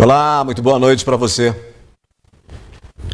Olá, muito boa noite para você.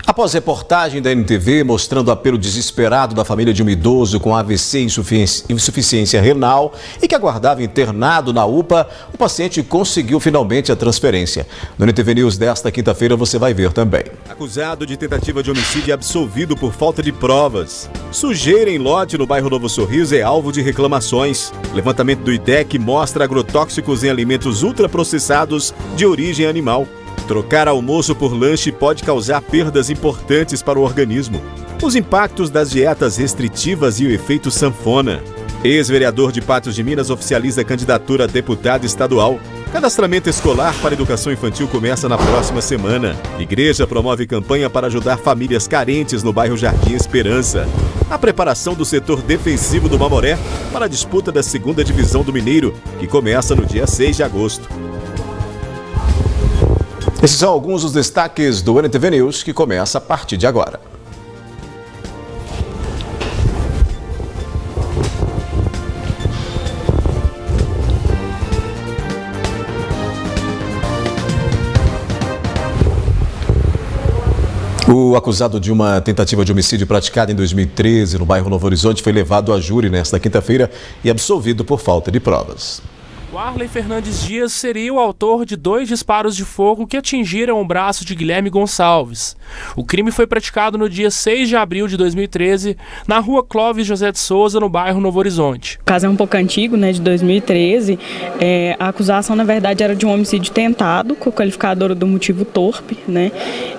Após reportagem da NTV mostrando o apelo desesperado da família de um idoso com AVC e insuficiência renal e que aguardava internado na UPA, o paciente conseguiu finalmente a transferência. No NTV News desta quinta-feira você vai ver também. Acusado de tentativa de homicídio é absolvido por falta de provas. Sujeira em lote no bairro Novo Sorriso é alvo de reclamações. Levantamento do IDEC mostra agrotóxicos em alimentos ultraprocessados de origem animal. Trocar almoço por lanche pode causar perdas importantes para o organismo. Os impactos das dietas restritivas e o efeito sanfona. Ex-vereador de Patos de Minas oficializa a candidatura a deputado estadual. Cadastramento escolar para educação infantil começa na próxima semana. Igreja promove campanha para ajudar famílias carentes no bairro Jardim Esperança. A preparação do setor defensivo do Mamoré para a disputa da 2ª Divisão do Mineiro, que começa no dia 6 de agosto. Esses são alguns dos destaques do NTV News, que começa a partir de agora. O acusado de uma tentativa de homicídio praticada em 2013 no bairro Novo Horizonte foi levado a júri nesta quinta-feira e absolvido por falta de provas. Warley Fernandes Dias seria o autor de 2 disparos de fogo que atingiram o braço de Guilherme Gonçalves. O crime foi praticado no dia 6 de abril de 2013, na rua Clóvis José de Souza, no bairro Novo Horizonte. O caso é um pouco antigo, de 2013. A acusação, na verdade, era de um homicídio tentado, com o qualificador do motivo torpe,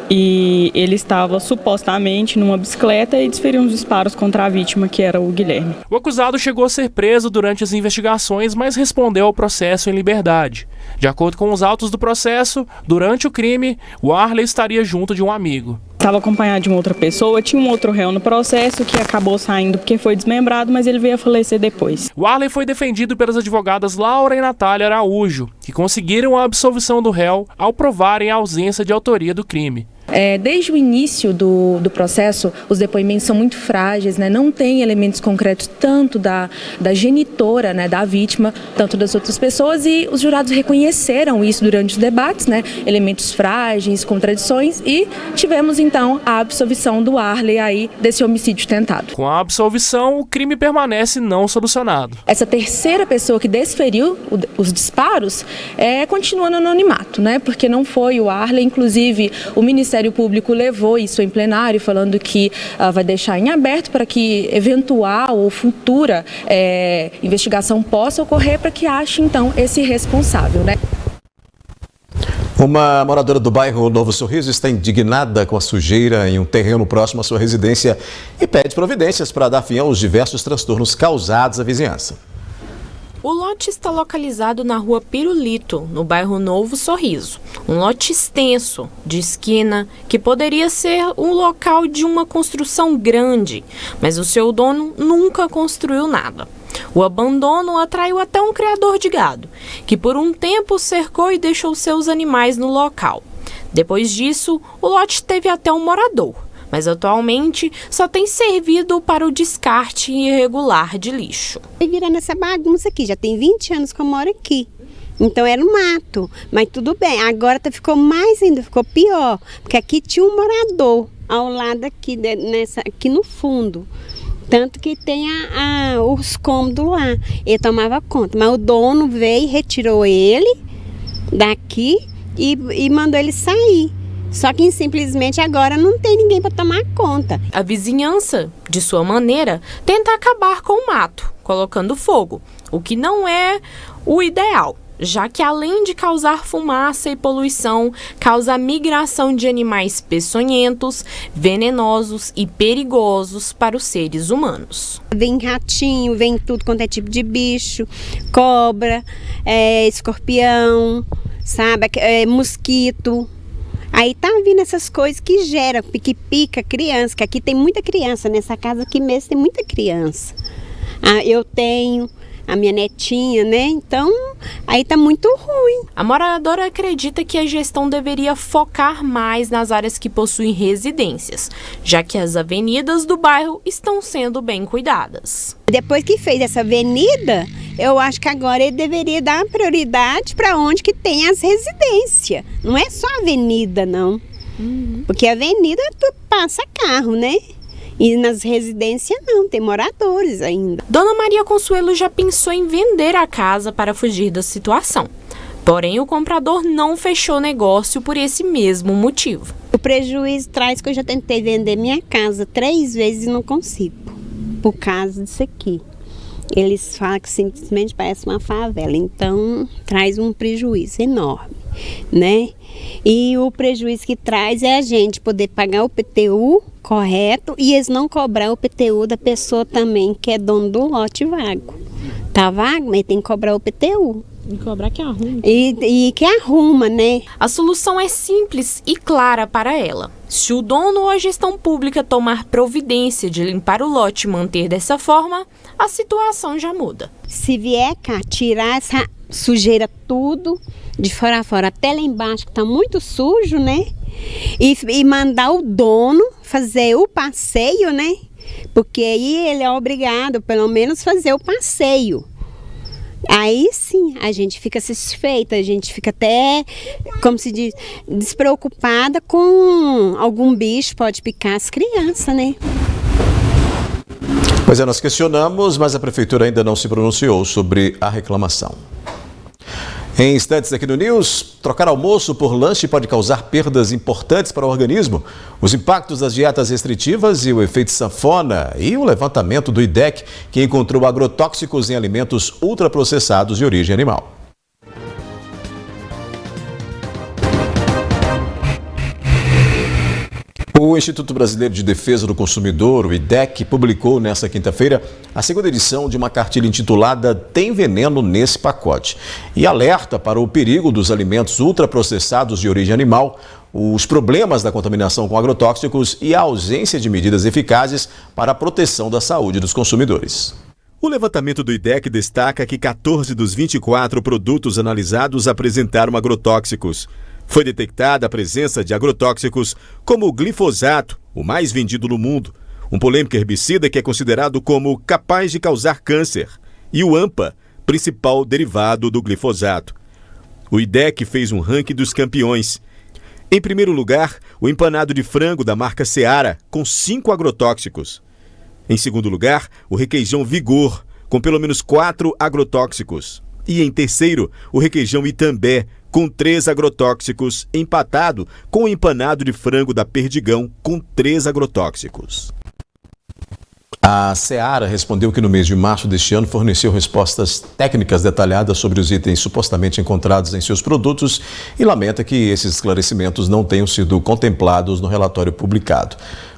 E ele estava supostamente numa bicicleta e desferiu uns disparos contra a vítima, que era o Guilherme. O acusado chegou a ser preso durante as investigações, mas respondeu ao processo em liberdade. De acordo com os autos do processo, durante o crime, Warley estaria junto de um amigo. Estava acompanhado de uma outra pessoa, tinha um outro réu no processo que acabou saindo porque foi desmembrado, mas ele veio a falecer depois. Warley foi defendido pelas advogadas Laura e Natália Araújo, que conseguiram a absolvição do réu ao provarem a ausência de autoria do crime. Desde o início do processo, os depoimentos são muito frágeis, não tem elementos concretos tanto da genitora, da vítima, tanto das outras pessoas, e os jurados reconheceram isso durante os debates, elementos frágeis, contradições, e tivemos então a absolvição do Warley aí desse homicídio tentado. Com a absolvição, o crime permanece não solucionado. Essa terceira pessoa que desferiu os disparos continua no anonimato, porque não foi o Warley, inclusive o Ministério Público levou isso em plenário, falando que vai deixar em aberto para que eventual ou futura investigação possa ocorrer para que ache, então, esse responsável, Uma moradora do bairro Novo Sorriso está indignada com a sujeira em um terreno próximo à sua residência e pede providências para dar fim aos diversos transtornos causados à vizinhança. O lote está localizado na rua Pirulito, no bairro Novo Sorriso. Um lote extenso, de esquina, que poderia ser um local de uma construção grande, mas o seu dono nunca construiu nada. O abandono atraiu até um criador de gado, que por um tempo cercou e deixou seus animais no local. Depois disso, o lote teve até um morador, mas atualmente só tem servido para o descarte irregular de lixo. E virando essa bagunça aqui, já tem 20 anos que eu moro aqui. Então era um mato, mas tudo bem. Agora ficou mais ainda, ficou pior, porque aqui tinha um morador ao lado aqui, aqui no fundo. Tanto que tem os cômodos lá, ele tomava conta, mas o dono veio, retirou ele daqui e mandou ele sair. Só que simplesmente agora não tem ninguém para tomar conta. A vizinhança, de sua maneira, tenta acabar com o mato, colocando fogo, o que não é o ideal, já que além de causar fumaça e poluição, causa a migração de animais peçonhentos, venenosos e perigosos para os seres humanos. Vem ratinho, vem tudo quanto é tipo de bicho, cobra, escorpião, mosquito. Aí tá vindo essas coisas que geram, que pica criança, que aqui tem muita criança, nessa casa aqui mesmo tem muita criança. Eu tenho a minha netinha, então aí tá muito ruim. A moradora acredita que a gestão deveria focar mais nas áreas que possuem residências, já que as avenidas do bairro estão sendo bem cuidadas. Depois que fez essa avenida, Eu acho que agora ele deveria dar prioridade para onde que tem as residências. Não é só avenida, não. Porque a avenida tu passa carro, né? E nas residências não, tem moradores ainda. Dona Maria Consuelo já pensou em vender a casa para fugir da situação. Porém, o comprador não fechou negócio por esse mesmo motivo. O prejuízo traz que eu já tentei vender minha casa 3 vezes e não consigo, por causa disso aqui. Eles falam que simplesmente parece uma favela, então traz um prejuízo enorme, né? E o prejuízo que traz é a gente poder pagar o PTU correto e eles não cobrar o PTU da pessoa também que é dono do lote vago. Tá vago, mas tem que cobrar o PTU. E cobrar que arruma. E que arruma, né? A solução é simples e clara para ela. Se o dono ou a gestão pública tomar providência de limpar o lote e manter dessa forma, a situação já muda. Se vier cá tirar essa sujeira tudo, de fora a fora, até lá embaixo que tá muito sujo, né? E mandar o dono fazer o passeio, né? Porque aí ele é obrigado, pelo menos, fazer o passeio. Aí sim, a gente fica satisfeita, a gente fica até, como se diz, despreocupada com algum bicho, pode picar as crianças, né? Pois é, nós questionamos, mas a prefeitura ainda não se pronunciou sobre a reclamação. Em instantes aqui no News, trocar almoço por lanche pode causar perdas importantes para o organismo. Os impactos das dietas restritivas e o efeito sanfona e o levantamento do IDEC, que encontrou agrotóxicos em alimentos ultraprocessados de origem animal. O Instituto Brasileiro de Defesa do Consumidor, o IDEC, publicou nesta quinta-feira a segunda edição de uma cartilha intitulada Tem Veneno nesse Pacote e alerta para o perigo dos alimentos ultraprocessados de origem animal, os problemas da contaminação com agrotóxicos e a ausência de medidas eficazes para a proteção da saúde dos consumidores. O levantamento do IDEC destaca que 14 dos 24 produtos analisados apresentaram agrotóxicos. Foi detectada a presença de agrotóxicos como o glifosato, o mais vendido no mundo, um polêmico herbicida que é considerado como capaz de causar câncer, e o AMPA, principal derivado do glifosato. O IDEC fez um ranking dos campeões. Em primeiro lugar, o empanado de frango da marca Seara, com 5 agrotóxicos. Em segundo lugar, o requeijão Vigor, com pelo menos 4 agrotóxicos. E em terceiro, o requeijão Itambé, com 3 agrotóxicos, empatado com o empanado de frango da Perdigão, com 3 agrotóxicos. A Seara respondeu que no mês de março deste ano forneceu respostas técnicas detalhadas sobre os itens supostamente encontrados em seus produtos e lamenta que esses esclarecimentos não tenham sido contemplados no relatório publicado.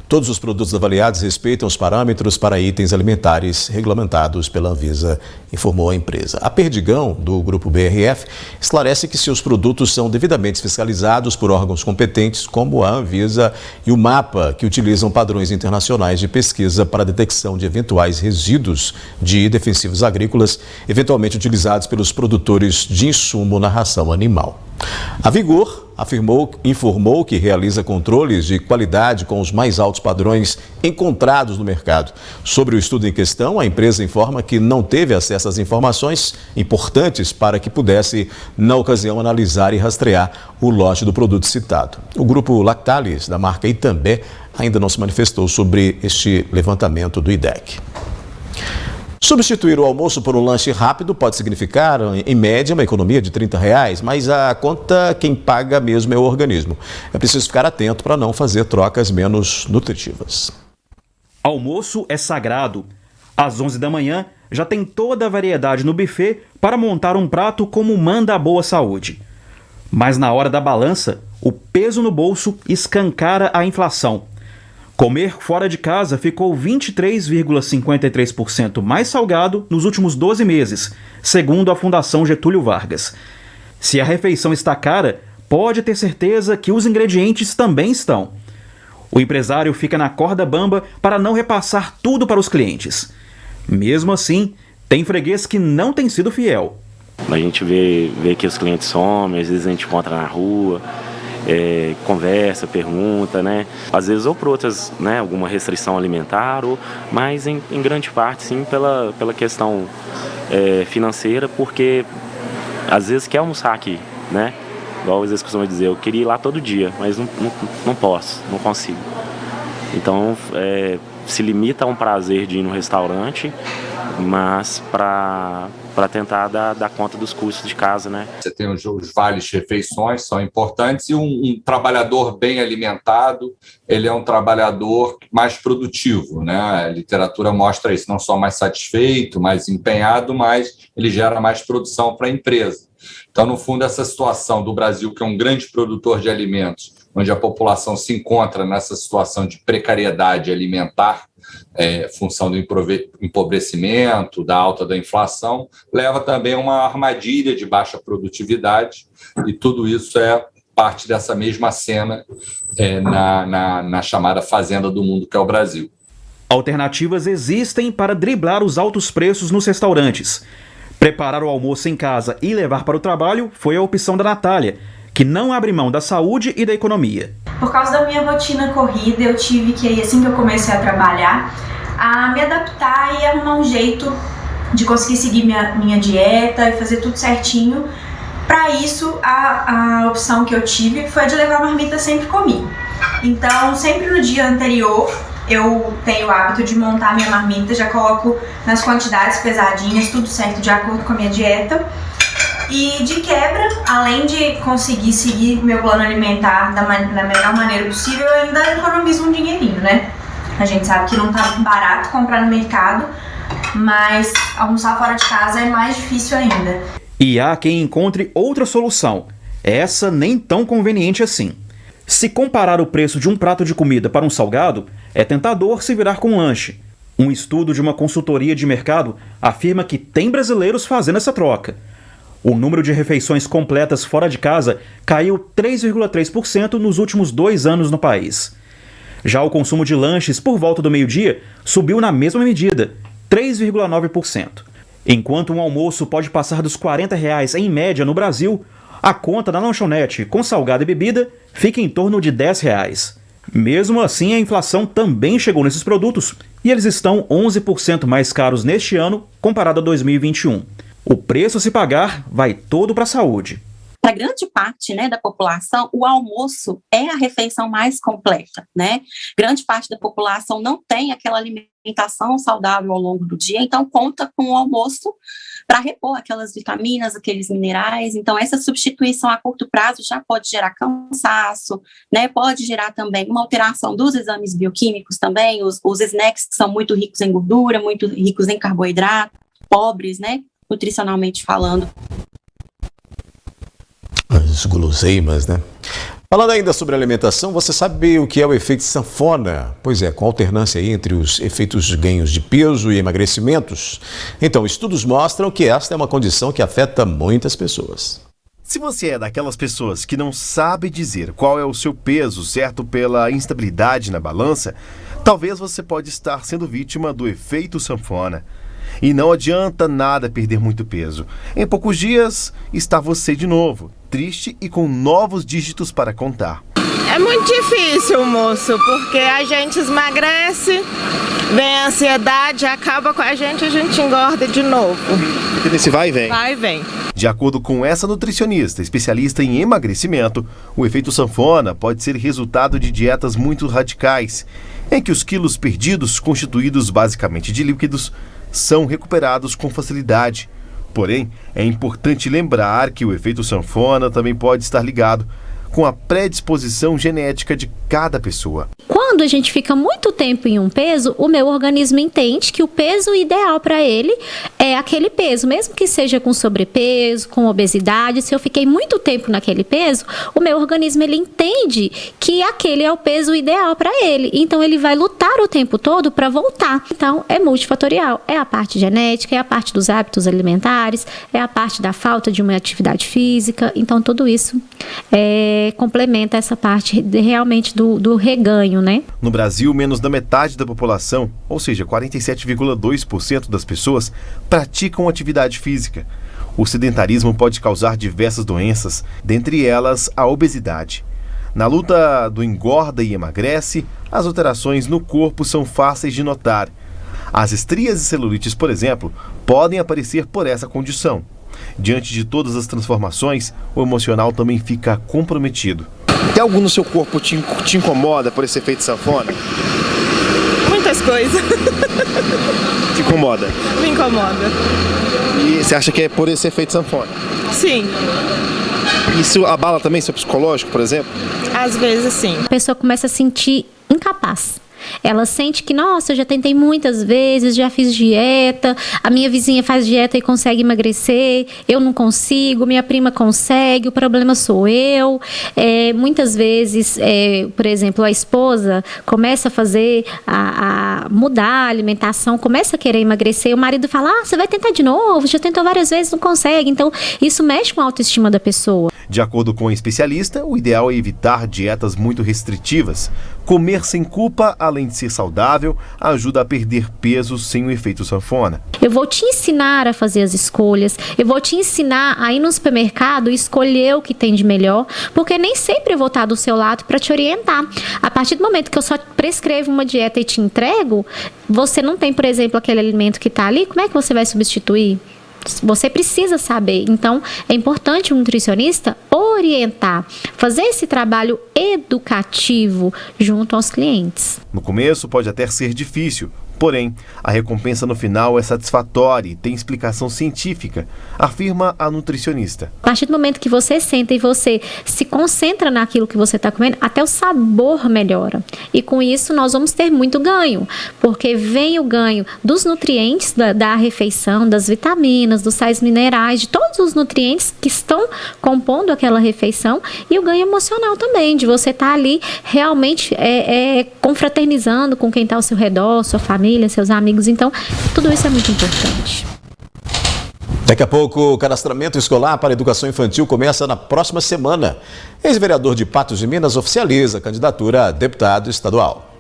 Todos os produtos avaliados respeitam os parâmetros para itens alimentares regulamentados pela Anvisa, informou a empresa. A Perdigão, do grupo BRF, esclarece que seus produtos são devidamente fiscalizados por órgãos competentes como a Anvisa e o MAPA, que utilizam padrões internacionais de pesquisa para a detecção de eventuais resíduos de defensivos agrícolas, eventualmente utilizados pelos produtores de insumo na ração animal. A Vigor informou que realiza controles de qualidade com os mais altos padrões encontrados no mercado. Sobre o estudo em questão, a empresa informa que não teve acesso às informações importantes para que pudesse, na ocasião, analisar e rastrear o lote do produto citado. O grupo Lactalis, da marca Itambé, ainda não se manifestou sobre este levantamento do IDEC. Substituir o almoço por um lanche rápido pode significar, em média, uma economia de R$30, mas a conta quem paga mesmo é o organismo. É preciso ficar atento para não fazer trocas menos nutritivas. Almoço é sagrado. Às 11 da manhã, já tem toda a variedade no buffet para montar um prato como manda a boa saúde. Mas na hora da balança, o peso no bolso escancara a inflação. Comer fora de casa ficou 23,53% mais salgado nos últimos 12 meses, segundo a Fundação Getúlio Vargas. Se a refeição está cara, pode ter certeza que os ingredientes também estão. O empresário fica na corda bamba para não repassar tudo para os clientes. Mesmo assim, tem freguês que não tem sido fiel. A gente vê que os clientes somem, às vezes a gente encontra na rua. conversa, pergunta, né? Às vezes ou por outras, né, alguma restrição alimentar, mas em grande parte sim pela questão financeira, porque às vezes quer almoçar aqui, né? Igual às vezes costuma dizer, eu queria ir lá todo dia, mas não posso, não consigo. Então se limita a um prazer de ir no restaurante, mas para tentar dar conta dos custos de casa, né? Você tem os vales refeições, são importantes, e um trabalhador bem alimentado, ele é um trabalhador mais produtivo, né? A literatura mostra isso, não só mais satisfeito, mais empenhado, mas ele gera mais produção para a empresa. Então, no fundo, essa situação do Brasil, que é um grande produtor de alimentos, onde a população se encontra nessa situação de precariedade alimentar, função do empobrecimento, da alta da inflação, leva também a uma armadilha de baixa produtividade, e tudo isso é parte dessa mesma cena na chamada fazenda do mundo, que é o Brasil. Alternativas existem para driblar os altos preços nos restaurantes. Preparar o almoço em casa e levar para o trabalho foi a opção da Natália, que não abre mão da saúde e da economia. Por causa da minha rotina corrida, eu tive que, assim que eu comecei a trabalhar, a me adaptar e arrumar um jeito de conseguir seguir minha dieta e fazer tudo certinho. Para isso, a opção que eu tive foi a de levar a marmita sempre comigo. Então, sempre no dia anterior, eu tenho o hábito de montar minha marmita, já coloco nas quantidades pesadinhas, tudo certo, de acordo com a minha dieta. E de quebra, além de conseguir seguir meu plano alimentar da melhor maneira possível, eu ainda economizo um dinheirinho, né? A gente sabe que não tá barato comprar no mercado, mas almoçar fora de casa é mais difícil ainda. E há quem encontre outra solução, essa nem tão conveniente assim. Se comparar o preço de um prato de comida para um salgado, é tentador se virar com um lanche. Um estudo de uma consultoria de mercado afirma que tem brasileiros fazendo essa troca. O número de refeições completas fora de casa caiu 3,3% nos últimos 2 anos no país. Já o consumo de lanches por volta do meio-dia subiu na mesma medida, 3,9%. Enquanto um almoço pode passar dos R$40 em média no Brasil, a conta da lanchonete com salgado e bebida fica em torno de R$10. Mesmo assim, a inflação também chegou nesses produtos e eles estão 11% mais caros neste ano comparado a 2021. O preço a se pagar vai todo para a saúde. Para grande parte, né, da população, o almoço é a refeição mais completa, né? Grande parte da população não tem aquela alimentação saudável ao longo do dia, então conta com o almoço para repor aquelas vitaminas, aqueles minerais. Então, essa substituição a curto prazo já pode gerar cansaço, né? Pode gerar também uma alteração dos exames bioquímicos também, os snacks que são muito ricos em gordura, muito ricos em carboidrato, pobres, né? Nutricionalmente falando. As guloseimas, né? Falando ainda sobre alimentação, você sabe o que é o efeito sanfona? Pois é, com alternância aí entre os efeitos de ganhos de peso e emagrecimentos. Então, estudos mostram que esta é uma condição que afeta muitas pessoas. Se você é daquelas pessoas que não sabe dizer qual é o seu peso, certo, pela instabilidade na balança, talvez você pode estar sendo vítima do efeito sanfona. E não adianta nada perder muito peso. Em poucos dias, está você de novo, triste e com novos dígitos para contar. É muito difícil, moço, porque a gente emagrece, vem a ansiedade, acaba com a gente engorda de novo. Porque desse vai e vem. Vai e vem. De acordo com essa nutricionista, especialista em emagrecimento, o efeito sanfona pode ser resultado de dietas muito radicais, em que os quilos perdidos, constituídos basicamente de líquidos, são recuperados com facilidade. Porém, é importante lembrar que o efeito sanfona também pode estar ligado com a predisposição genética de cada pessoa. Quando a gente fica muito tempo em um peso, o meu organismo entende que o peso ideal para ele é aquele peso, mesmo que seja com sobrepeso, com obesidade. Se eu fiquei muito tempo naquele peso, o meu organismo ele entende que aquele é o peso ideal para ele. Então ele vai lutar o tempo todo para voltar. Então é multifatorial. É a parte genética, é a parte dos hábitos alimentares, é a parte da falta de uma atividade física. Então tudo isso complementa essa parte realmente do reganho, né? No Brasil, menos da metade da população, ou seja, 47,2% das pessoas, praticam atividade física. O sedentarismo pode causar diversas doenças, dentre elas a obesidade. Na luta do engorda e emagrece, as alterações no corpo são fáceis de notar. As estrias e celulites, por exemplo, podem aparecer por essa condição. Diante de todas as transformações, o emocional também fica comprometido. Tem algo no seu corpo que te incomoda por esse efeito sanfona? Muitas coisas. Te incomoda? Me incomoda. E você acha que é por esse efeito sanfona? Sim. Isso abala também seu psicológico, por exemplo? Às vezes sim. A pessoa começa a sentir incapaz. Ela sente que, nossa, eu já tentei muitas vezes, já fiz dieta, a minha vizinha faz dieta e consegue emagrecer, eu não consigo, minha prima consegue, o problema sou eu. Muitas vezes, por exemplo, a esposa começa a fazer, a mudar a alimentação, começa a querer emagrecer, o marido fala, você vai tentar de novo, já tentou várias vezes, não consegue. Então, isso mexe com a autoestima da pessoa. De acordo com o especialista, o ideal é evitar dietas muito restritivas. Comer sem culpa, além de ser saudável, ajuda a perder peso sem o efeito sanfona. Eu vou te ensinar a fazer as escolhas, eu vou te ensinar a ir no supermercado e escolher o que tem de melhor, porque nem sempre eu vou estar do seu lado para te orientar. A partir do momento que eu só prescrevo uma dieta e te entrego, você não tem, por exemplo, aquele alimento que está ali, como é que você vai substituir? Você precisa saber. Então, é importante um nutricionista orientar, fazer esse trabalho educativo junto aos clientes. No começo pode até ser difícil, porém, a recompensa no final é satisfatória e tem explicação científica, afirma a nutricionista. A partir do momento que você senta e você se concentra naquilo que você está comendo, até o sabor melhora. E com isso nós vamos ter muito ganho, porque vem o ganho dos nutrientes da refeição, das vitaminas, dos sais minerais, de todos os nutrientes que estão compondo aquela refeição, e o ganho emocional também, de você estar ali realmente confraternizando com quem está ao seu redor, sua família, seus amigos. Então, tudo isso é muito importante. Daqui a pouco, o cadastramento escolar para a educação infantil começa na próxima semana. Ex-vereador de Patos de Minas oficializa a candidatura a deputado estadual.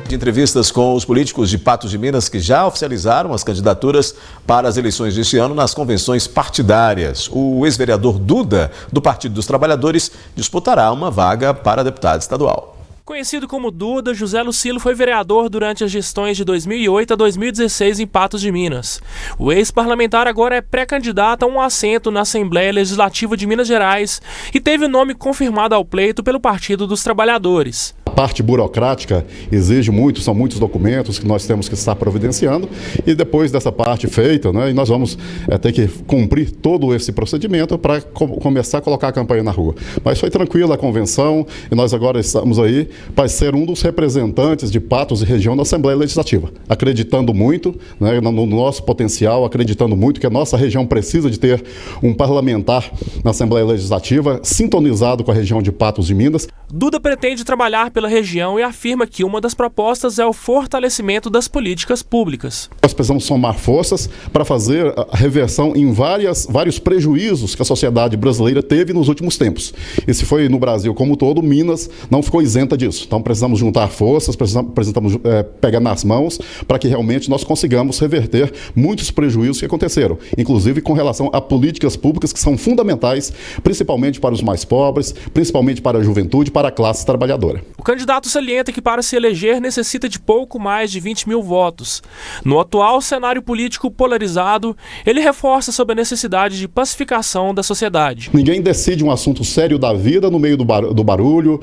De entrevistas com os políticos de Patos de Minas que já oficializaram as candidaturas para as eleições deste ano nas convenções partidárias. O ex-vereador Duda, do Partido dos Trabalhadores, disputará uma vaga para deputado estadual. Conhecido como Duda, José Lucilo foi vereador durante as gestões de 2008 a 2016 em Patos de Minas. O ex-parlamentar agora é pré-candidato a um assento na Assembleia Legislativa de Minas Gerais e teve o nome confirmado ao pleito pelo Partido dos Trabalhadores. A parte burocrática exige muito, são muitos documentos que nós temos que estar providenciando, e depois dessa parte feita, e nós vamos ter que cumprir todo esse procedimento para começar a colocar a campanha na rua. Mas foi tranquila a convenção e nós agora estamos aí para ser um dos representantes de Patos e região da Assembleia Legislativa, acreditando muito no nosso potencial, acreditando muito que a nossa região precisa de ter um parlamentar na Assembleia Legislativa sintonizado com a região de Patos de Minas. Duda pretende trabalhar pela região e afirma que uma das propostas é o fortalecimento das políticas públicas. Nós precisamos somar forças para fazer a reversão em vários prejuízos que a sociedade brasileira teve nos últimos tempos. E se foi no Brasil como um todo, Minas não ficou isenta disso. Então precisamos juntar forças, precisamos pegar nas mãos para que realmente nós consigamos reverter muitos prejuízos que aconteceram, inclusive com relação a políticas públicas que são fundamentais, principalmente para os mais pobres, principalmente para a juventude, para a classe trabalhadora. O candidato salienta que para se eleger necessita de pouco mais de 20 mil votos. No atual cenário político polarizado, ele reforça sobre a necessidade de pacificação da sociedade. Ninguém decide um assunto sério da vida no meio do barulho,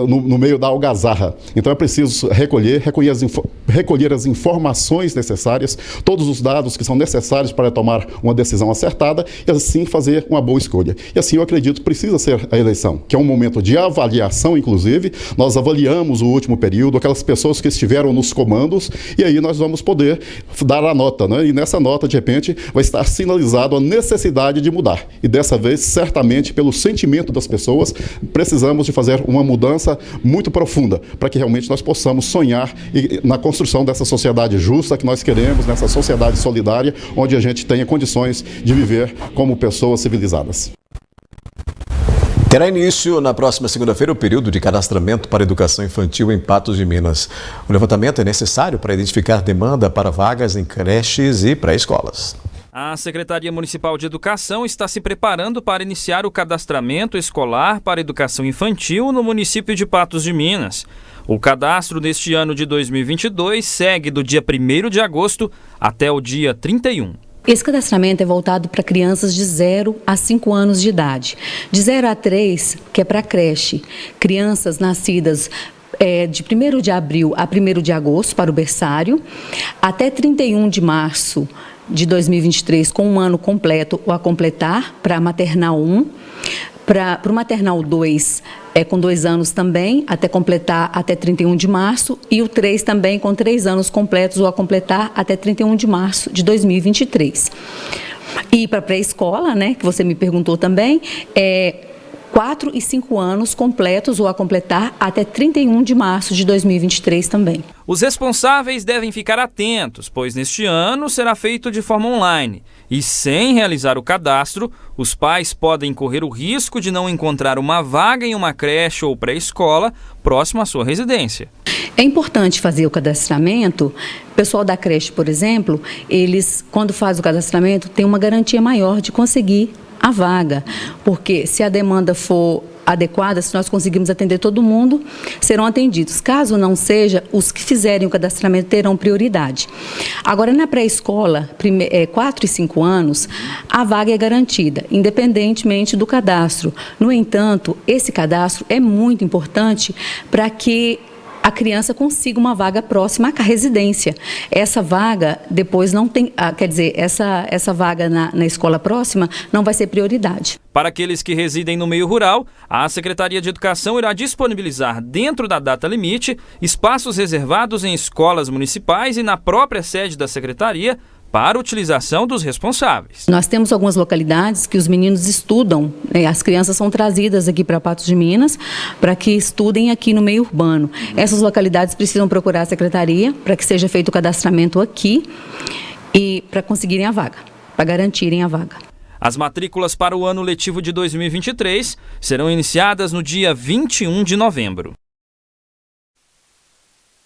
no meio da algazarra. Então é preciso recolher as informações necessárias, todos os dados que são necessários para tomar uma decisão acertada e assim fazer uma boa escolha. E assim eu acredito que precisa ser a eleição, que é um momento de avaliação, inclusive. Nós avaliamos o último período, aquelas pessoas que estiveram nos comandos, e aí nós vamos poder dar a nota, E nessa nota, de repente, vai estar sinalizado a necessidade de mudar. E dessa vez, certamente, pelo sentimento das pessoas, precisamos de fazer uma mudança muito profunda, para que realmente nós possamos sonhar na construção dessa sociedade justa que nós queremos, nessa sociedade solidária, onde a gente tenha condições de viver como pessoas civilizadas. Terá início na próxima segunda-feira o período de cadastramento para a educação infantil em Patos de Minas. O levantamento é necessário para identificar demanda para vagas em creches e pré-escolas. A Secretaria Municipal de Educação está se preparando para iniciar o cadastramento escolar para educação infantil no município de Patos de Minas. O cadastro deste ano de 2022 segue do dia 1º de agosto até o dia 31. Esse cadastramento é voltado para crianças de 0 a 5 anos de idade. De 0 a 3, que é para creche. Crianças nascidas de 1º de abril a 1º de agosto para o berçário, até 31 de março de 2023 com um ano completo ou a completar para a maternal 1, para o maternal 2 com 2 anos também, até completar até 31 de março, e o 3 também com 3 anos completos ou a completar até 31 de março de 2023. E para pré-escola, né, que você me perguntou também, 4 e 5 anos completos ou a completar até 31 de março de 2023 também. Os responsáveis devem ficar atentos, pois neste ano será feito de forma online. E sem realizar o cadastro, os pais podem correr o risco de não encontrar uma vaga em uma creche ou pré-escola próximo à sua residência. É importante fazer o cadastramento. O pessoal da creche, por exemplo, eles, quando faz o cadastramento, tem uma garantia maior de conseguir a vaga, porque se a demanda for adequada, se nós conseguirmos atender todo mundo, serão atendidos. Caso não seja, os que fizerem o cadastramento terão prioridade. Agora, na pré-escola, 4 e 5 anos, a vaga é garantida, independentemente do cadastro. No entanto, esse cadastro é muito importante para que a criança consiga uma vaga próxima à residência. Essa vaga depois não tem, essa vaga na escola próxima não vai ser prioridade. Para aqueles que residem no meio rural, a Secretaria de Educação irá disponibilizar, dentro da data limite, espaços reservados em escolas municipais e na própria sede da Secretaria, para utilização dos responsáveis. Nós temos algumas localidades que os meninos estudam, as crianças são trazidas aqui para Patos de Minas para que estudem aqui no meio urbano. Essas localidades precisam procurar a Secretaria para que seja feito o cadastramento aqui e para conseguirem a vaga, para garantirem a vaga. As matrículas para o ano letivo de 2023 serão iniciadas no dia 21 de novembro.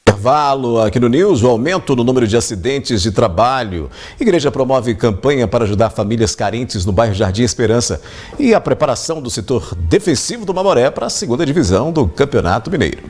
Intervalo aqui no News, o aumento no número de acidentes de trabalho. Igreja promove campanha para ajudar famílias carentes no bairro Jardim Esperança e a preparação do setor defensivo do Mamoré para a 2ª divisão do Campeonato Mineiro.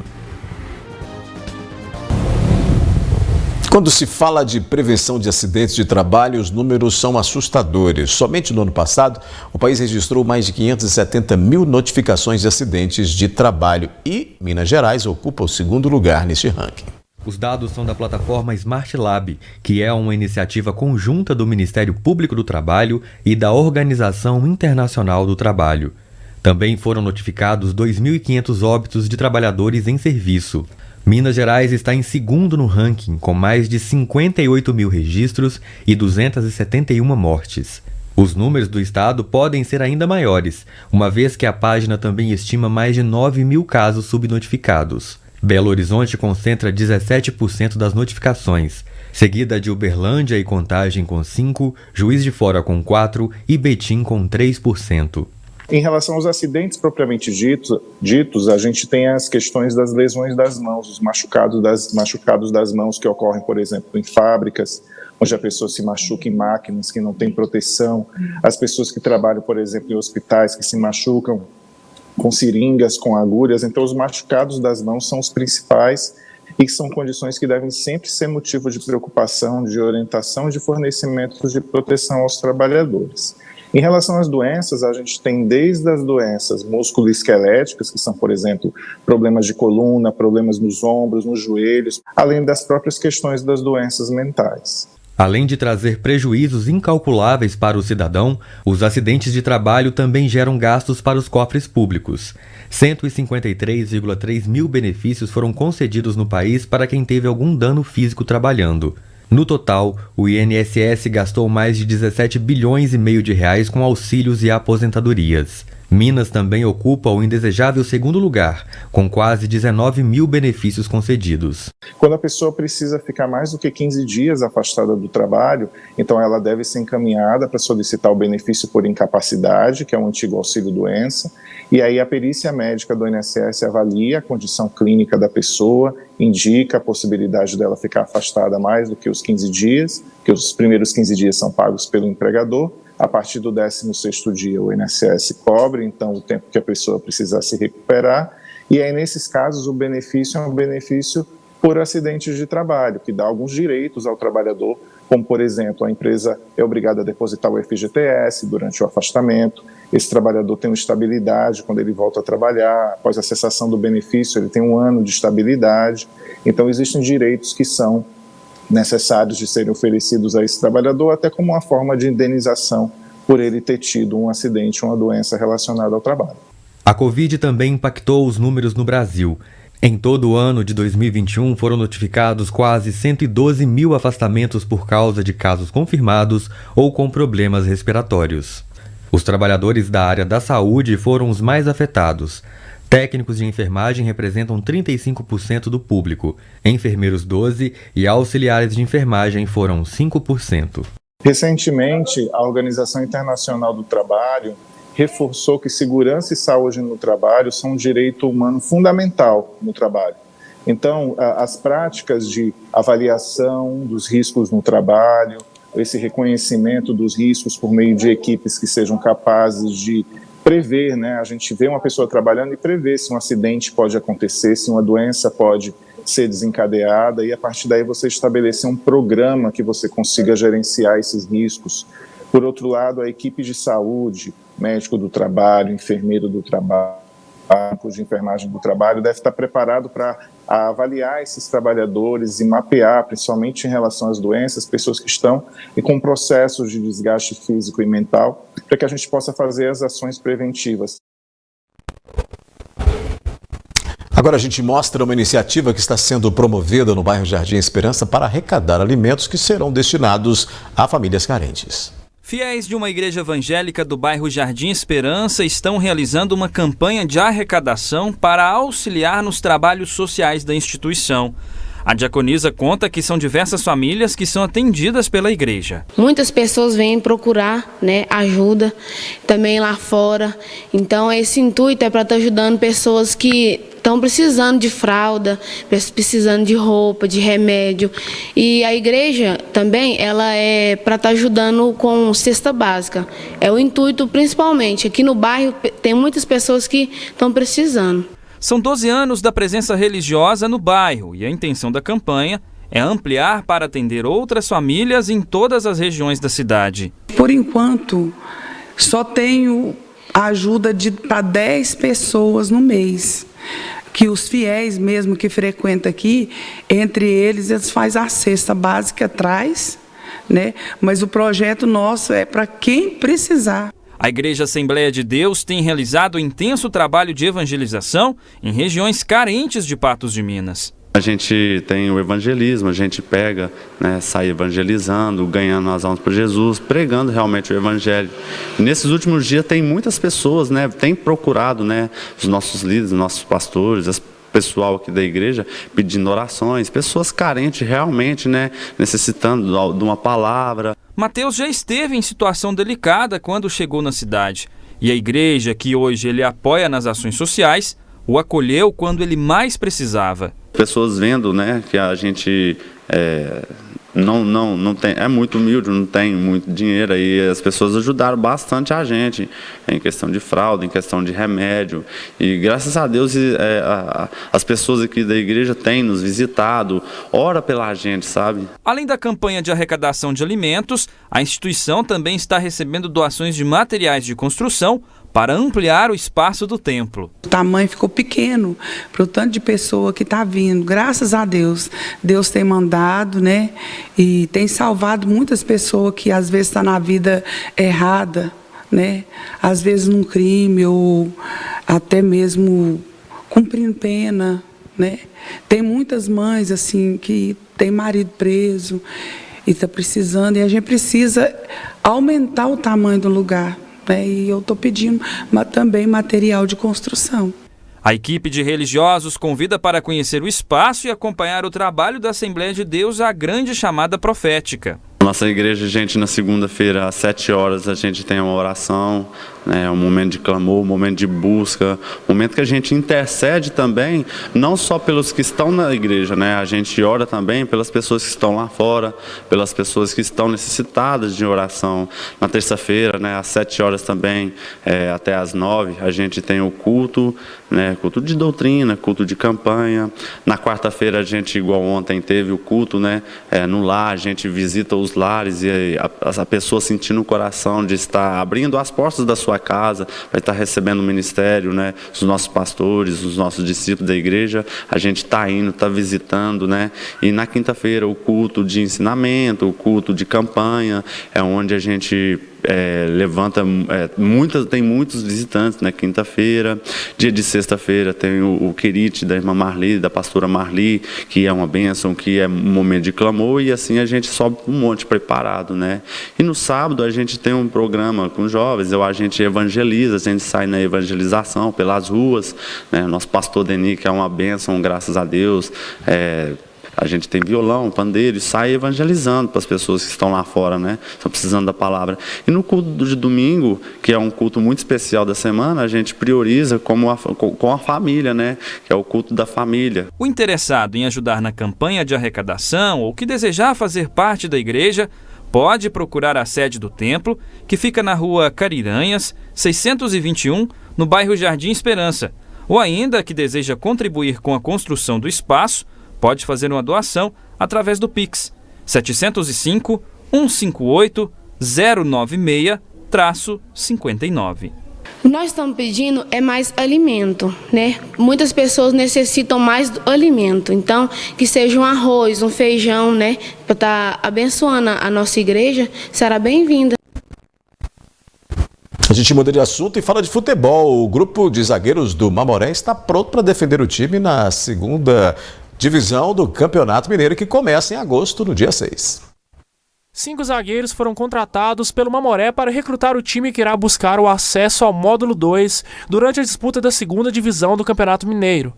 Quando se fala de prevenção de acidentes de trabalho, os números são assustadores. Somente no ano passado, o país registrou mais de 570 mil notificações de acidentes de trabalho e Minas Gerais ocupa o 2º lugar neste ranking. Os dados são da plataforma Smart Lab, que é uma iniciativa conjunta do Ministério Público do Trabalho e da Organização Internacional do Trabalho. Também foram notificados 2.500 óbitos de trabalhadores em serviço. Minas Gerais está em 2º no ranking, com mais de 58 mil registros e 271 mortes. Os números do estado podem ser ainda maiores, uma vez que a página também estima mais de 9 mil casos subnotificados. Belo Horizonte concentra 17% das notificações, seguida de Uberlândia e Contagem com 5%, Juiz de Fora com 4% e Betim com 3%. Em relação aos acidentes propriamente ditos, a gente tem as questões das lesões das mãos, os machucados das mãos que ocorrem, por exemplo, em fábricas, onde a pessoa se machuca em máquinas que não têm proteção, as pessoas que trabalham, por exemplo, em hospitais que se machucam com seringas, com agulhas. Então, os machucados das mãos são os principais e são condições que devem sempre ser motivo de preocupação, de orientação, de fornecimento de proteção aos trabalhadores. Em relação às doenças, a gente tem desde as doenças musculoesqueléticas, que são, por exemplo, problemas de coluna, problemas nos ombros, nos joelhos, além das próprias questões das doenças mentais. Além de trazer prejuízos incalculáveis para o cidadão, os acidentes de trabalho também geram gastos para os cofres públicos. 153,3 mil benefícios foram concedidos no país para quem teve algum dano físico trabalhando. No total, o INSS gastou mais de 17 bilhões e meio de reais com auxílios e aposentadorias. Minas também ocupa o indesejável segundo lugar, com quase 19 mil benefícios concedidos. Quando a pessoa precisa ficar mais do que 15 dias afastada do trabalho, então ela deve ser encaminhada para solicitar o benefício por incapacidade, que é o antigo auxílio-doença, e aí a perícia médica do INSS avalia a condição clínica da pessoa, indica a possibilidade dela ficar afastada mais do que os 15 dias, que os primeiros 15 dias são pagos pelo empregador. A partir do 16º dia, o INSS cobre, então, o tempo que a pessoa precisar se recuperar, e aí, nesses casos, o benefício é um benefício por acidentes de trabalho, que dá alguns direitos ao trabalhador, como, por exemplo, a empresa é obrigada a depositar o FGTS durante o afastamento, esse trabalhador tem uma estabilidade quando ele volta a trabalhar, após a cessação do benefício, ele tem 1 ano de estabilidade, então existem direitos que são necessários de serem oferecidos a esse trabalhador, até como uma forma de indenização por ele ter tido um acidente ou uma doença relacionada ao trabalho. A Covid também impactou os números no Brasil. Em todo o ano de 2021 foram notificados quase 112 mil afastamentos por causa de casos confirmados ou com problemas respiratórios. Os trabalhadores da área da saúde foram os mais afetados. Técnicos de enfermagem representam 35% do público, enfermeiros 12% e auxiliares de enfermagem foram 5%. Recentemente, a Organização Internacional do Trabalho reforçou que segurança e saúde no trabalho são um direito humano fundamental no trabalho. Então, as práticas de avaliação dos riscos no trabalho, esse reconhecimento dos riscos por meio de equipes que sejam capazes de prever, né? A gente vê uma pessoa trabalhando e prevê se um acidente pode acontecer, se uma doença pode ser desencadeada, e a partir daí você estabelecer um programa que você consiga gerenciar esses riscos. Por outro lado, a equipe de saúde, médico do trabalho, enfermeiro do trabalho, de enfermagem do trabalho, deve estar preparado para avaliar esses trabalhadores e mapear, principalmente em relação às doenças, pessoas que estão e com processos de desgaste físico e mental, para que a gente possa fazer as ações preventivas. Agora a gente mostra uma iniciativa que está sendo promovida no bairro Jardim Esperança para arrecadar alimentos que serão destinados a famílias carentes. Fiéis de uma igreja evangélica do bairro Jardim Esperança estão realizando uma campanha de arrecadação para auxiliar nos trabalhos sociais da instituição. A diaconisa conta que são diversas famílias que são atendidas pela igreja. Muitas pessoas vêm procurar, ajuda também lá fora. Então esse intuito é para estar ajudando pessoas que estão precisando de fralda, precisando de roupa, de remédio. E a igreja também ela é para estar ajudando com cesta básica. É o intuito principalmente. Aqui no bairro tem muitas pessoas que estão precisando. São 12 anos da presença religiosa no bairro e a intenção da campanha é ampliar para atender outras famílias em todas as regiões da cidade. Por enquanto, só tenho ajuda para 10 pessoas no mês, que os fiéis mesmo que frequentam aqui, entre eles fazem a cesta básica, traz, mas o projeto nosso é para quem precisar. A Igreja Assembleia de Deus tem realizado intenso trabalho de evangelização em regiões carentes de Patos de Minas. A gente tem o evangelismo, a gente pega, sai evangelizando, ganhando as almas para Jesus, pregando realmente o evangelho. E nesses últimos dias tem muitas pessoas, tem procurado, os nossos líderes, os nossos pastores, as pessoal aqui da igreja pedindo orações, pessoas carentes realmente, necessitando de uma palavra. Mateus já esteve em situação delicada quando chegou na cidade. E a igreja, que hoje ele apoia nas ações sociais, o acolheu quando ele mais precisava. Pessoas vendo, que a gente não tem, é muito humilde, não tem muito dinheiro, aí as pessoas ajudaram bastante a gente em questão de fralda, em questão de remédio, e graças a Deus as pessoas aqui da igreja têm nos visitado, ora pela gente, sabe? Além da campanha de arrecadação de alimentos, a instituição também está recebendo doações de materiais de construção para ampliar o espaço do templo. O tamanho ficou pequeno para o tanto de pessoa que está vindo. Graças a Deus, Deus tem mandado, e tem salvado muitas pessoas que às vezes estão na vida errada, às vezes num crime ou até mesmo cumprindo pena, Tem muitas mães assim que tem marido preso e está precisando, e a gente precisa aumentar o tamanho do lugar né? E eu estou pedindo também material de construção. A equipe de religiosos convida para conhecer o espaço e acompanhar o trabalho da Assembleia de Deus, a grande chamada profética. Nossa igreja, gente, na segunda-feira, às 7 horas, a gente tem uma oração, né, um momento de clamor, um momento de busca, um momento que a gente intercede também, não só pelos que estão na igreja, né, a gente ora também pelas pessoas que estão lá fora, pelas pessoas que estão necessitadas de oração. Na terça-feira, né, às 7 horas também, até às 9, a gente tem o culto, né, culto de doutrina, culto de campanha. Na quarta-feira, a gente, igual ontem, teve o culto, né, no lar, a gente visita os lares e a pessoa sentindo o coração de estar abrindo as portas da sua casa, vai estar recebendo o ministério, né, os nossos pastores, os nossos discípulos da igreja, a gente está indo, está visitando, né, e na quinta-feira o culto de ensinamento, o culto de campanha, é onde a gente levanta, tem muitos visitantes na quinta-feira. Dia de sexta-feira tem o Querite da irmã Marli, da pastora Marli, que é uma bênção, que é um momento de clamor, e assim a gente sobe um monte preparado, né? E no sábado a gente tem um programa com jovens, a gente evangeliza, a gente sai na evangelização pelas ruas, né? Nosso pastor Denis, que é uma bênção, graças a Deus, a gente tem violão, pandeiro, e sai evangelizando para as pessoas que estão lá fora, né? Estão precisando da palavra. E no culto de domingo, que é um culto muito especial da semana, a gente prioriza com a família, né? Que é o culto da família. O interessado em ajudar na campanha de arrecadação ou que desejar fazer parte da igreja, pode procurar a sede do templo, que fica na rua Cariranhas, 621, no bairro Jardim Esperança. Ou ainda que deseja contribuir com a construção do espaço, pode fazer uma doação através do Pix 705-158-096-59. Nós estamos pedindo mais alimento, né? Muitas pessoas necessitam mais do alimento, então que seja um arroz, um feijão, né? Para estar abençoando a nossa igreja, será bem-vinda. A gente muda de assunto e fala de futebol. O grupo de zagueiros do Mamoré está pronto para defender o time na segunda divisão do Campeonato Mineiro, que começa em agosto, no dia 6. 5 zagueiros foram contratados pelo Mamoré para recrutar o time que irá buscar o acesso ao módulo 2 durante a disputa da segunda divisão do Campeonato Mineiro.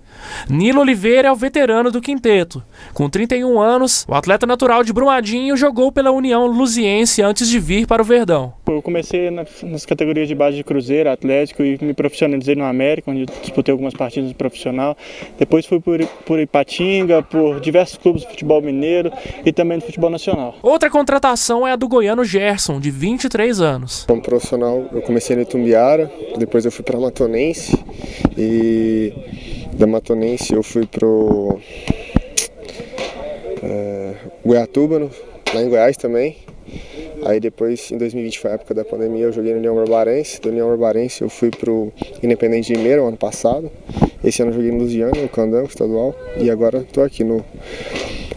Nilo Oliveira é o veterano do quinteto. Com 31 anos, o atleta natural de Brumadinho jogou pela União Luziense antes de vir para o Verdão. Eu comecei nas categorias de base de Cruzeiro, Atlético, e me profissionalizei no América, onde disputei algumas partidas de profissional. Depois fui por Ipatinga, por diversos clubes de futebol mineiro e também do futebol nacional. Outra contratação é a do goiano Gerson, de 23 anos. Como profissional, eu comecei no Itumbiara, depois eu fui para a Matonense, e da Matonense eu fui para o Goiatuba, lá em Goiás também. Aí depois, em 2020, foi a época da pandemia, eu joguei no União Barbarense. Do União Barbarense eu fui para o Independente de Limeira, ano passado. Esse ano eu joguei no Lusiana, no Candango estadual, e agora estou aqui no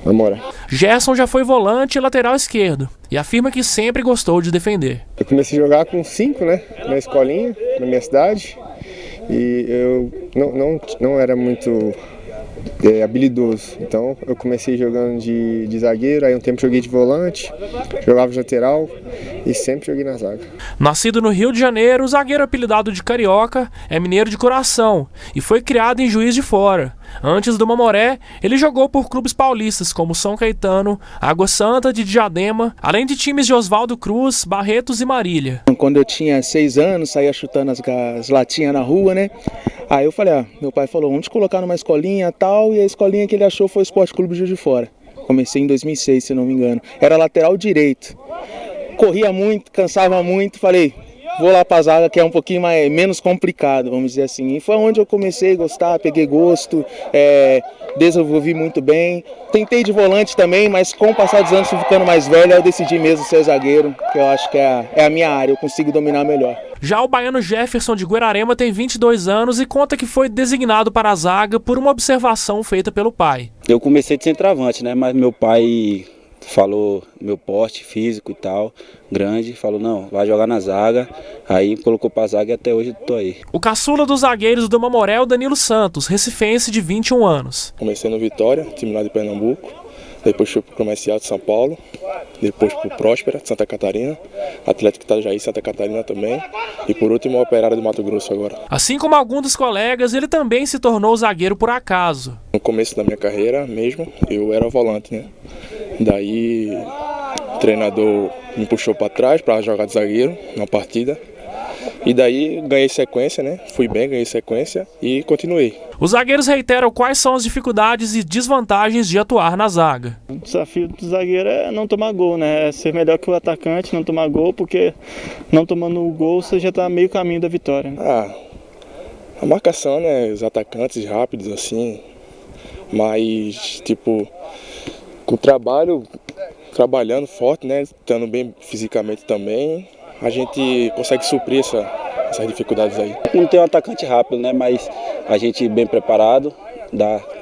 Mamoré. Gerson já foi volante e lateral esquerdo e afirma que sempre gostou de defender. Eu comecei a jogar com 5, né, na escolinha, na minha cidade, e eu não era muito habilidoso. Então eu comecei jogando de zagueiro, aí um tempo joguei de volante, jogava de lateral e sempre joguei na zaga. Nascido no Rio de Janeiro, o zagueiro apelidado de Carioca é mineiro de coração e foi criado em Juiz de Fora. Antes do Mamoré, ele jogou por clubes paulistas como São Caetano, Água Santa de Diadema, além de times de Oswaldo Cruz, Barretos e Marília. Quando eu tinha 6 anos, saía chutando as latinhas na rua, né? Aí eu falei, meu pai falou, vamos te colocar numa escolinha e tal, e a escolinha que ele achou foi o Esporte Clube Juiz de Fora. Comecei em 2006, se não me engano. Era lateral direito. Corria muito, cansava muito, falei, vou lá pra zaga, que é um pouquinho menos complicado, vamos dizer assim. E foi onde eu comecei a gostar, peguei gosto, desenvolvi muito bem. Tentei de volante também, mas com o passar dos anos, fui ficando mais velho, eu decidi mesmo ser zagueiro, que eu acho que é a minha área, eu consigo dominar melhor. Já o baiano Jefferson de Guararema tem 22 anos e conta que foi designado para a zaga por uma observação feita pelo pai. Eu comecei de centroavante, né? Mas meu pai falou, meu porte físico e tal, grande, falou, não, vai jogar na zaga, aí colocou pra zaga e até hoje eu tô aí. O caçula dos zagueiros do Mamoré é o Danilo Santos, recifense de 21 anos. Comecei no Vitória, time lá de Pernambuco, depois fui para o Comercial de São Paulo, depois para o Próspera de Santa Catarina, Atlético Itajaí, Santa Catarina também, e por último o Operário do Mato Grosso agora. Assim como alguns dos colegas, ele também se tornou zagueiro por acaso. No começo da minha carreira mesmo, eu era volante, né? Daí o treinador me puxou para trás para jogar de zagueiro na partida. E daí ganhei sequência, né? Fui bem, ganhei sequência e continuei. Os zagueiros reiteram quais são as dificuldades e desvantagens de atuar na zaga. O desafio do zagueiro é não tomar gol, né? É ser melhor que o atacante, não tomar gol, porque não tomando o gol você já está meio caminho da vitória. Né? A marcação, né? Os atacantes rápidos assim, mas tipo, com o trabalhando forte, né? Estando bem fisicamente também, a gente consegue suprir essas dificuldades aí. Não tem um atacante rápido, né? Mas a gente bem preparado,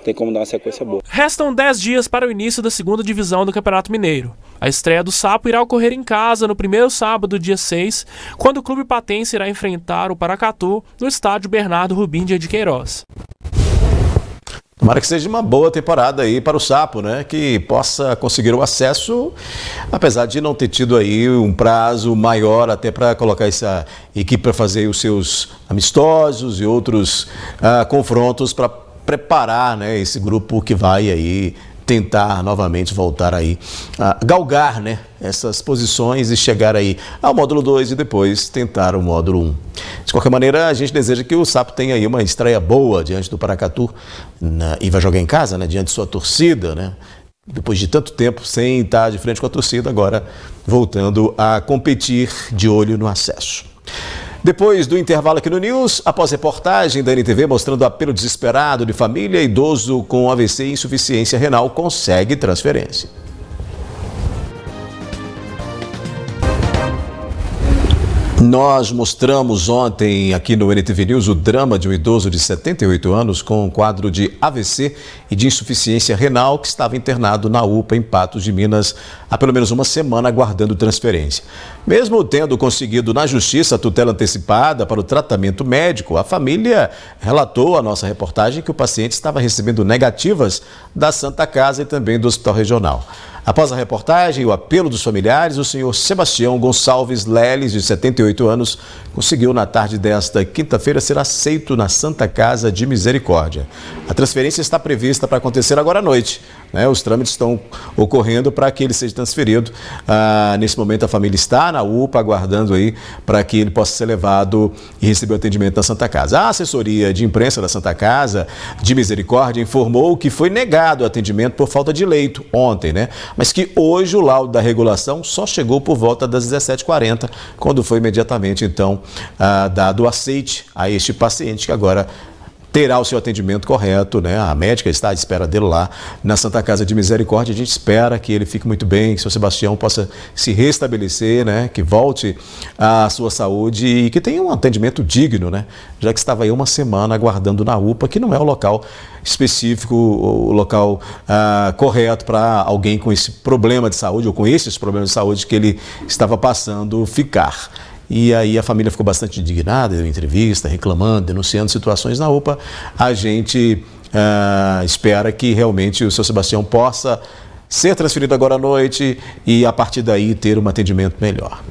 tem como dar uma sequência boa. Restam 10 dias para o início da segunda divisão do Campeonato Mineiro. A estreia do Sapo irá ocorrer em casa no primeiro sábado, dia 6, quando o Clube Patense irá enfrentar o Paracatu no estádio Bernardo Rubim de Queiroz. Tomara que seja uma boa temporada aí para o Sapo, né? Que possa conseguir o acesso, apesar de não ter tido aí um prazo maior até para colocar essa equipe para fazer os seus amistosos e outros confrontos para preparar, né, esse grupo que vai aí tentar novamente voltar aí a galgar, né, essas posições e chegar aí ao módulo 2 e depois tentar o módulo 1. De qualquer maneira, a gente deseja que o Sapo tenha aí uma estreia boa diante do Paracatu e vai jogar em casa, né, diante de sua torcida, né? Depois de tanto tempo sem estar de frente com a torcida, agora voltando a competir de olho no acesso. Depois do intervalo aqui no News, após reportagem da NTV mostrando o apelo desesperado de família, idoso com AVC e insuficiência renal consegue transferência. Nós mostramos ontem aqui no NTV News o drama de um idoso de 78 anos com um quadro de AVC e de insuficiência renal que estava internado na UPA em Patos de Minas há pelo menos uma semana aguardando transferência. Mesmo tendo conseguido na justiça a tutela antecipada para o tratamento médico, a família relatou à nossa reportagem que o paciente estava recebendo negativas da Santa Casa e também do Hospital Regional. Após a reportagem e o apelo dos familiares, o senhor Sebastião Gonçalves Leles, de 78 anos, conseguiu na tarde desta quinta-feira ser aceito na Santa Casa de Misericórdia. A transferência está prevista para acontecer agora à noite, né? Os trâmites estão ocorrendo para que ele seja transferido. Nesse momento a família está na UPA aguardando aí para que ele possa ser levado e receber o atendimento na Santa Casa. A assessoria de imprensa da Santa Casa de Misericórdia informou que foi negado o atendimento por falta de leito ontem, né? Mas que hoje o laudo da regulação só chegou por volta das 17h40, quando foi imediatamente, então, dado o aceite a este paciente, que agora terá o seu atendimento correto, né? A médica está à espera dele lá na Santa Casa de Misericórdia. A gente espera que ele fique muito bem, que o seu Sebastião possa se restabelecer, né? Que volte à sua saúde e que tenha um atendimento digno, né? Já que estava aí uma semana aguardando na UPA, que não é o local específico, o local correto para alguém com esse problema de saúde ou com esses problemas de saúde que ele estava passando ficar. E aí a família ficou bastante indignada, deu entrevista, reclamando, denunciando situações na UPA. A gente espera que realmente o seu Sebastião possa ser transferido agora à noite e a partir daí ter um atendimento melhor.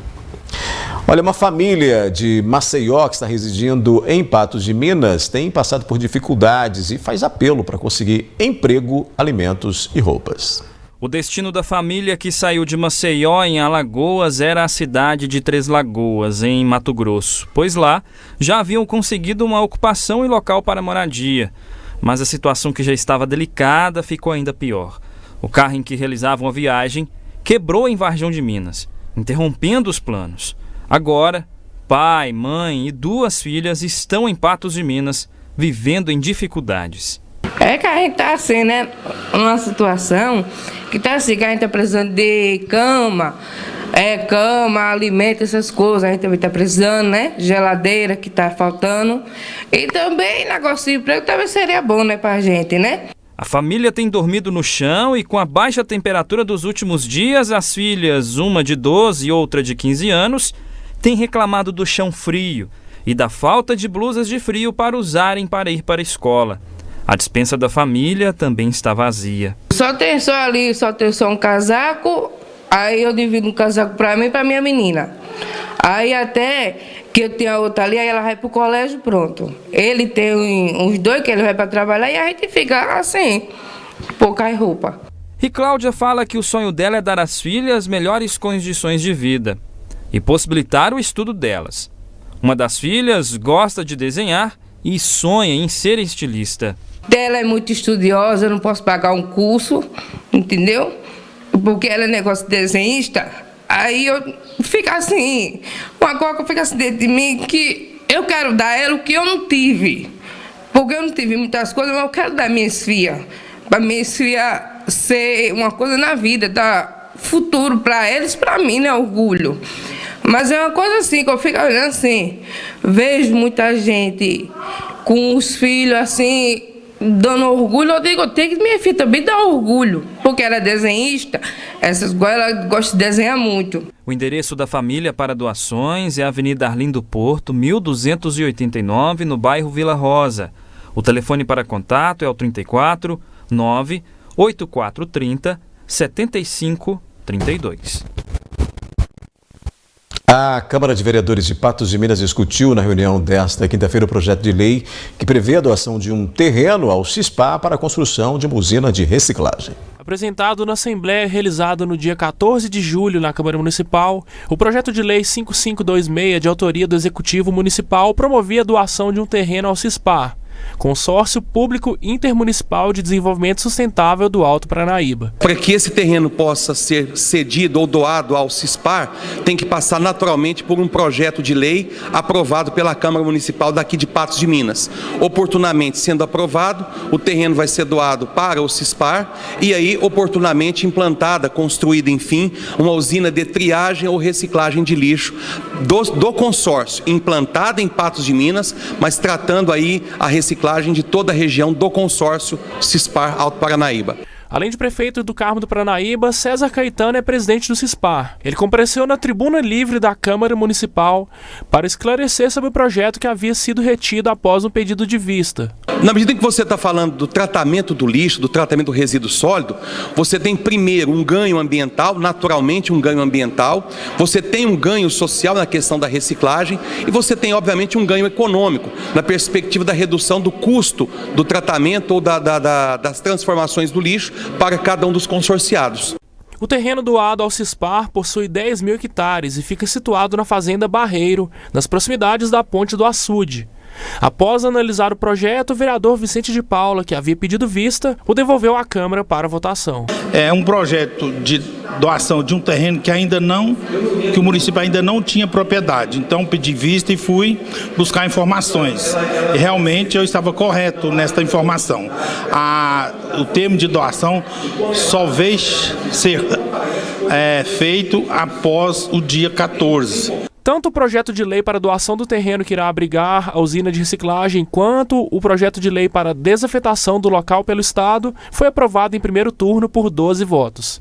Olha, uma família de Maceió que está residindo em Patos de Minas tem passado por dificuldades e faz apelo para conseguir emprego, alimentos e roupas. O destino da família que saiu de Maceió, em Alagoas, era a cidade de Três Lagoas, em Mato Grosso, pois lá já haviam conseguido uma ocupação e local para moradia. Mas a situação, que já estava delicada, ficou ainda pior. O carro em que realizavam a viagem quebrou em Varjão de Minas, interrompendo os planos. Agora, pai, mãe e 2 filhas estão em Patos de Minas, vivendo em dificuldades. É que a gente tá assim, né? Uma situação que tá assim, que a gente tá precisando de cama, alimento, essas coisas. A gente também tá precisando, né? Geladeira que tá faltando. E também negócio de emprego também seria bom, né, pra gente, né? A família tem dormido no chão e com a baixa temperatura dos últimos dias, as filhas, uma de 12 e outra de 15 anos, têm reclamado do chão frio e da falta de blusas de frio para usarem para ir para a escola. A despensa da família também está vazia. Só tem só um casaco, aí eu divido um casaco para mim e para minha menina. Aí até que eu tenho a outra ali, aí ela vai pro colégio, pronto. Ele tem uns 2 que ele vai para trabalhar e a gente fica assim, pouca roupa. E Cláudia fala que o sonho dela é dar às filhas melhores condições de vida e possibilitar o estudo delas. Uma das filhas gosta de desenhar e sonha em ser estilista. Ela é muito estudiosa, eu não posso pagar um curso, entendeu? Porque ela é negócio de desenhista. Aí eu fico assim, uma coisa que fica assim dentro de mim, que eu quero dar a ela o que eu não tive. Porque eu não tive muitas coisas, mas eu quero dar minhas filhas. Para minhas filhas ser uma coisa na vida, dar futuro para eles, para mim, né, orgulho. Mas é uma coisa assim, que eu fico olhando assim, vejo muita gente com os filhos assim, dando orgulho. Eu digo, eu tenho que minha filha também dar orgulho, porque ela é desenhista, ela gosta de desenhar muito. O endereço da família para doações é a Avenida Arlindo Porto, 1289, no bairro Vila Rosa. O telefone para contato é o 34 98430 7532. A Câmara de Vereadores de Patos de Minas discutiu na reunião desta quinta-feira o projeto de lei que prevê a doação de um terreno ao CISPAR para a construção de uma usina de reciclagem. Apresentado na Assembleia realizada no dia 14 de julho na Câmara Municipal, o projeto de lei 5526, de autoria do Executivo Municipal, promovia a doação de um terreno ao CISPAR, Consórcio Público Intermunicipal de Desenvolvimento Sustentável do Alto Paranaíba. Para que esse terreno possa ser cedido ou doado ao CISPAR, tem que passar naturalmente por um projeto de lei aprovado pela Câmara Municipal daqui de Patos de Minas. Oportunamente sendo aprovado, o terreno vai ser doado para o CISPAR e aí oportunamente implantada, construída, enfim, uma usina de triagem ou reciclagem de lixo do consórcio, implantada em Patos de Minas, mas tratando aí a reciclagem de toda a região do consórcio CISPAR Alto Paranaíba. Além de prefeito do Carmo do Paranaíba, César Caetano é presidente do CISPAR. Ele compareceu na tribuna livre da Câmara Municipal para esclarecer sobre o projeto que havia sido retido após um pedido de vista. Na medida em que você está falando do tratamento do lixo, do tratamento do resíduo sólido, você tem primeiro um ganho ambiental, naturalmente um ganho ambiental, você tem um ganho social na questão da reciclagem e você tem, obviamente, um ganho econômico na perspectiva da redução do custo do tratamento ou das transformações do lixo para cada um dos consorciados. O terreno doado ao CISPAR possui 10 mil hectares e fica situado na Fazenda Barreiro, nas proximidades da Ponte do Açude. Após analisar o projeto, o vereador Vicente de Paula, que havia pedido vista, o devolveu à Câmara para votação. É um projeto de doação de um terreno que o município ainda não tinha propriedade. Então pedi vista e fui buscar informações. E realmente eu estava correto nesta informação. O termo de doação só veio ser feito após o dia 14. Tanto o projeto de lei para doação do terreno que irá abrigar a usina de reciclagem, quanto o projeto de lei para desafetação do local pelo Estado foi aprovado em primeiro turno por 12 votos.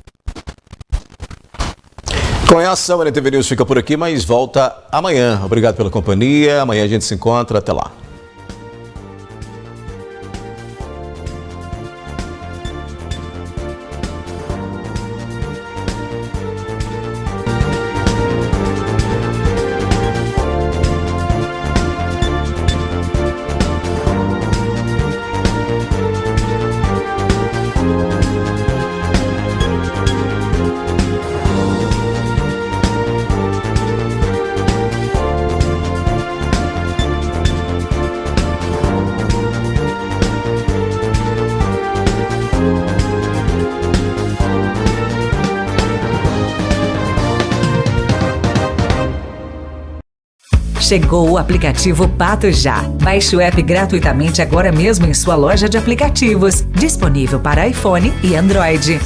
Com essa, a NTV News fica por aqui, mas volta amanhã. Obrigado pela companhia. Amanhã a gente se encontra. Até lá. Chegou o aplicativo Pato Já. Baixe o app gratuitamente agora mesmo em sua loja de aplicativos. Disponível para iPhone e Android.